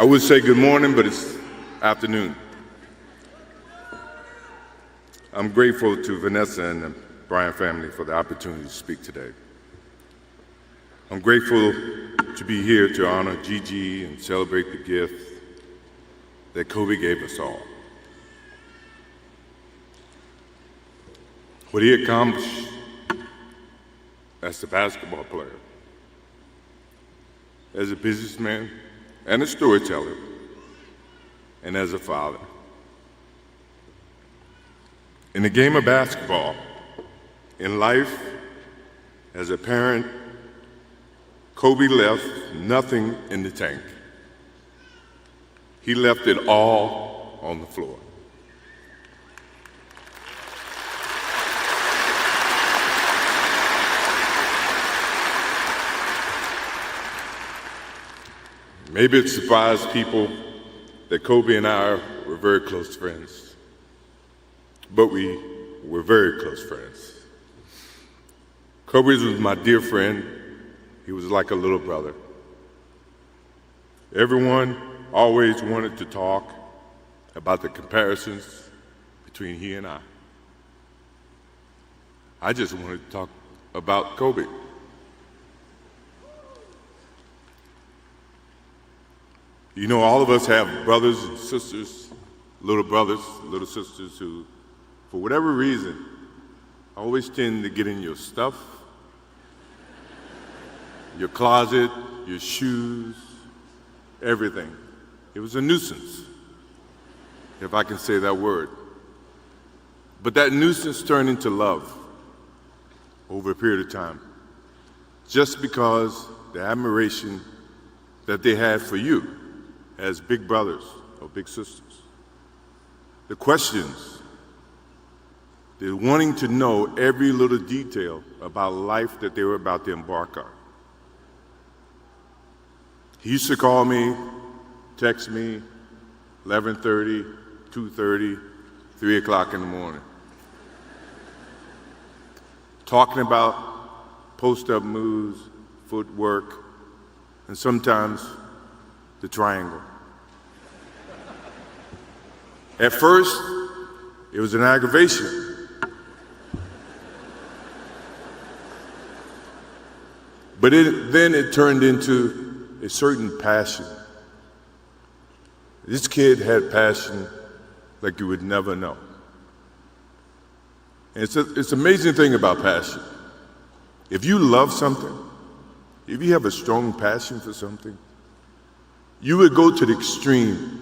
I would say good morning, but it's afternoon. I'm grateful to Vanessa and the Bryan family for the opportunity to speak today. I'm grateful to be here to honor Gigi and celebrate the gift that Kobe gave us all. What he accomplished as a basketball player, as a businessman, and a storyteller, and as a father. In the game of basketball, in life, as a parent, Kobe left nothing in the tank. He left it all on the floor. Maybe it surprised people that Kobe and I were very close friends, but we were very close friends. Kobe was my dear friend. He was like a little brother. Everyone always wanted to talk about the comparisons between he and I. I just wanted to talk about Kobe. You know, all of us have brothers and sisters, little sisters who, for whatever reason, always tend to get in your stuff, your closet, your shoes, everything. It was a nuisance, if I can say that word. But that nuisance turned into love over a period of time, just because the admiration that they had for you as big brothers or big sisters. The questions, the wanting to know every little detail about life that they were about to embark on. He used to call me, text me, 11:30, 2:30, 3 o'clock in the morning, talking about post-up moves, footwork, and sometimes the triangle. At first, it was an aggravation. But then it turned into a certain passion. This kid had passion like you would never know. And it's an amazing thing about passion. If you love something, if you have a strong passion for something, you would go to the extreme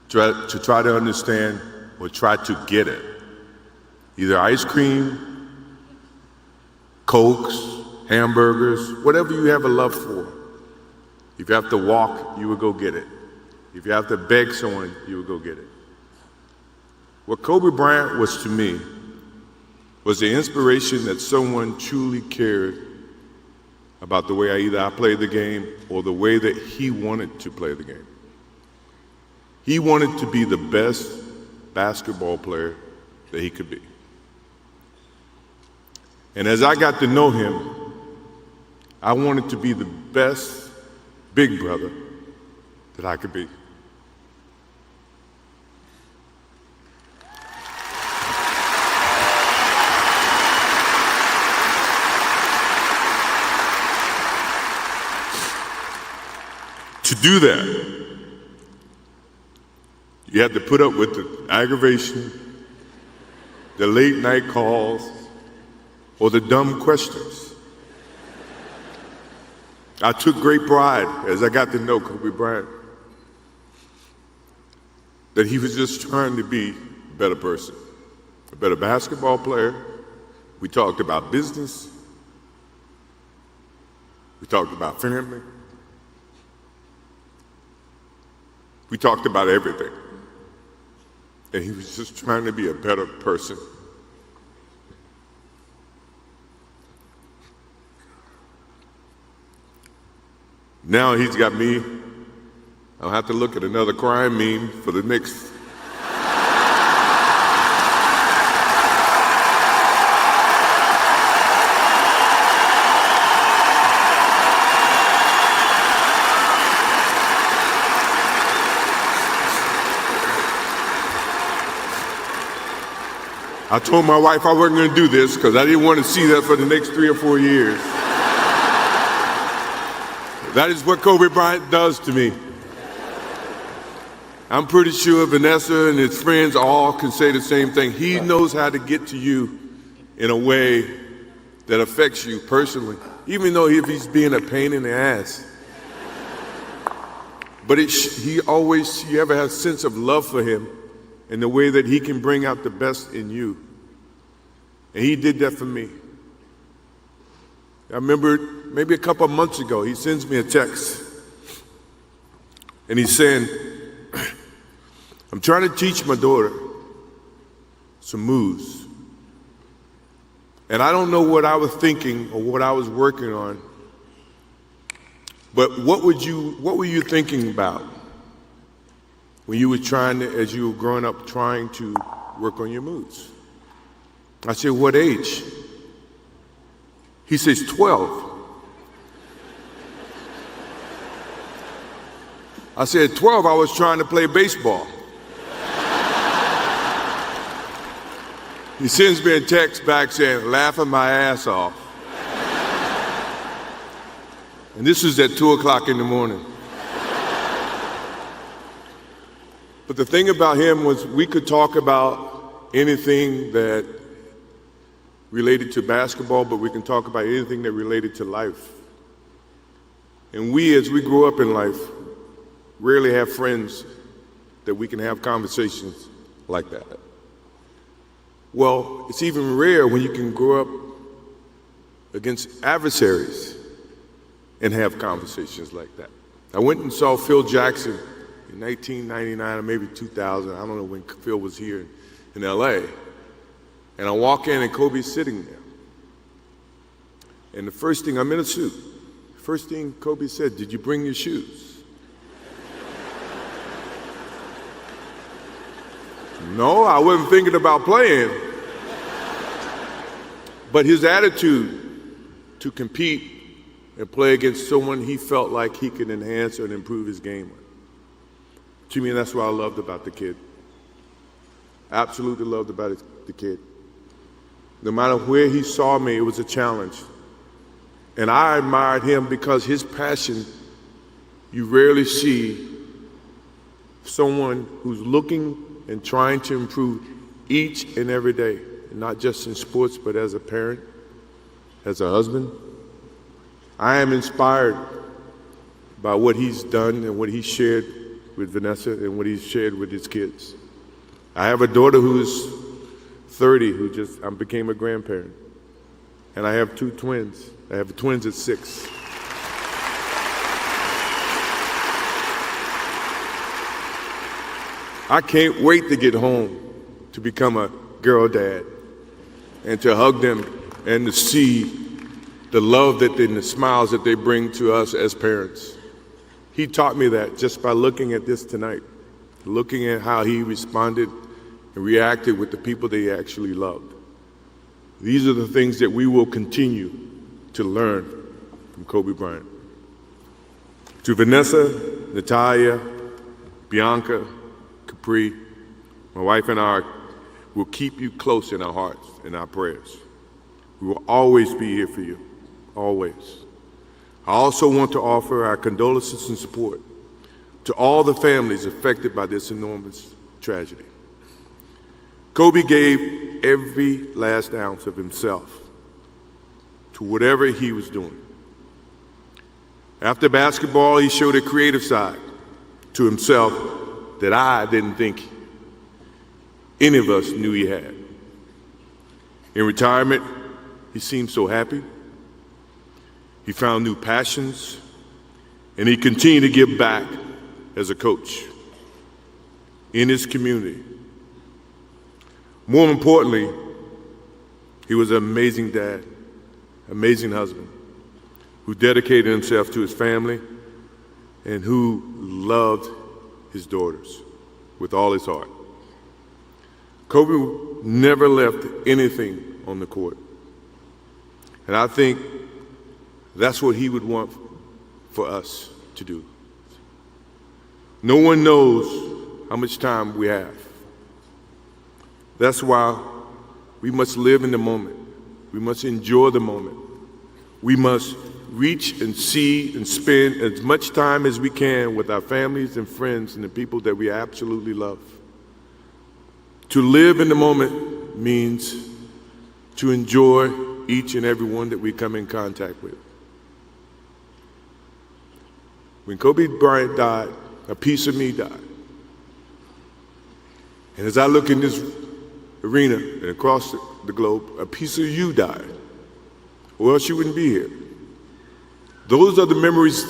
to try to understand or try to get it. Either ice cream, Cokes, hamburgers, whatever you have a love for. If you have to walk, you would go get it. If you have to beg someone, you would go get it. What Kobe Bryant was to me was the inspiration that someone truly cared about the way I played the game or the way that he wanted to play the game. He wanted to be the best basketball player that he could be. And as I got to know him, I wanted to be the best big brother that I could be. To do that, you had to put up with the aggravation, the late night calls, or the dumb questions. I took great pride as I got to know Kobe Bryant that he was just trying to be a better person, a better basketball player. We talked about business. We talked about family. We talked about everything. And he was just trying to be a better person. Now he's got me. I'll have to look at another crime meme for the next I told my wife I wasn't going to do this because I didn't want to see that for the next 3 or 4 years. That is what Kobie Bryant does to me. I'm pretty sure Vanessa and his friends all can say the same thing. He knows how to get to you in a way that affects you personally, even though if he's being a pain in the ass. But you ever have a sense of love for him and the way that he can bring out the best in you. And he did that for me. I remember maybe a couple of months ago, he sends me a text. And he's saying, I'm trying to teach my daughter some moves. And I don't know what I was thinking or what I was working on. But what were you thinking about when you were as you were growing up, trying to work on your moves? I said, what age? He says, 12. I said, 12, I was trying to play baseball. He sends me a text back saying, laughing my ass off. And this was at 2 o'clock in the morning. But the thing about him was we could talk about anything that related to basketball, but we can talk about anything that related to life. And we, as we grow up in life, rarely have friends that we can have conversations like that. Well, it's even rare when you can grow up against adversaries and have conversations like that. I went and saw Phil Jackson in 1999 or maybe 2000. I don't know when Phil was here in LA. And I walk in and Kobe's sitting there. And the first thing, I'm in a suit. First thing Kobe said, did you bring your shoes? No, I wasn't thinking about playing. But his attitude to compete and play against someone he felt like he could enhance and improve his game with. To me, that's what I loved about the kid. Absolutely loved about the kid. No matter where he saw me, it was a challenge. And I admired him because his passion, you rarely see someone who's looking and trying to improve each and every day, not just in sports, but as a parent, as a husband. I am inspired by what he's done and what he shared with Vanessa and what he's shared with his kids. I have a daughter who's 30 who just became a grandparent. And I have 2 twins. I have twins at 6. I can't wait to get home to become a girl dad and to hug them and to see the love and the smiles that they bring to us as parents. He taught me that just by looking at this tonight, looking at how he responded and reacted with the people that he actually loved. These are the things that we will continue to learn from Kobie Bryant. To Vanessa, Natalia, Bianca, Capri, my wife and I will keep you close in our hearts and our prayers. We will always be here for you, always. I also want to offer our condolences and support to all the families affected by this enormous tragedy. Kobie gave every last ounce of himself to whatever he was doing. After basketball, he showed a creative side to himself that I didn't think any of us knew he had. In retirement, he seemed so happy. He found new passions, and he continued to give back as a coach in his community. More importantly, he was an amazing dad, amazing husband, who dedicated himself to his family and who loved his daughters with all his heart. Kobie never left anything on the court. And I think that's what he would want for us to do. No one knows how much time we have. That's why We must live in the moment. We must enjoy the moment. We must reach and see and spend as much time as we can with our families and friends and the people that we absolutely love. To live in the moment means to enjoy each and every one that we come in contact with. When Kobie Bryant died, a piece of me died. And as I look in this arena and across the globe, a piece of you died, or else you wouldn't be here. Those are the memories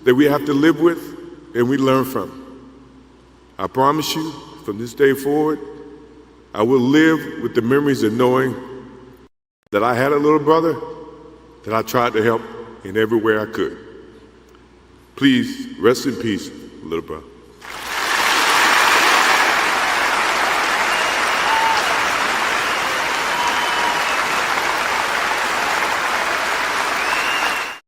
that we have to live with and we learn from. I promise you, from this day forward, I will live with the memories of knowing that I had a little brother that I tried to help in every way I could. Please, rest in peace, little brother.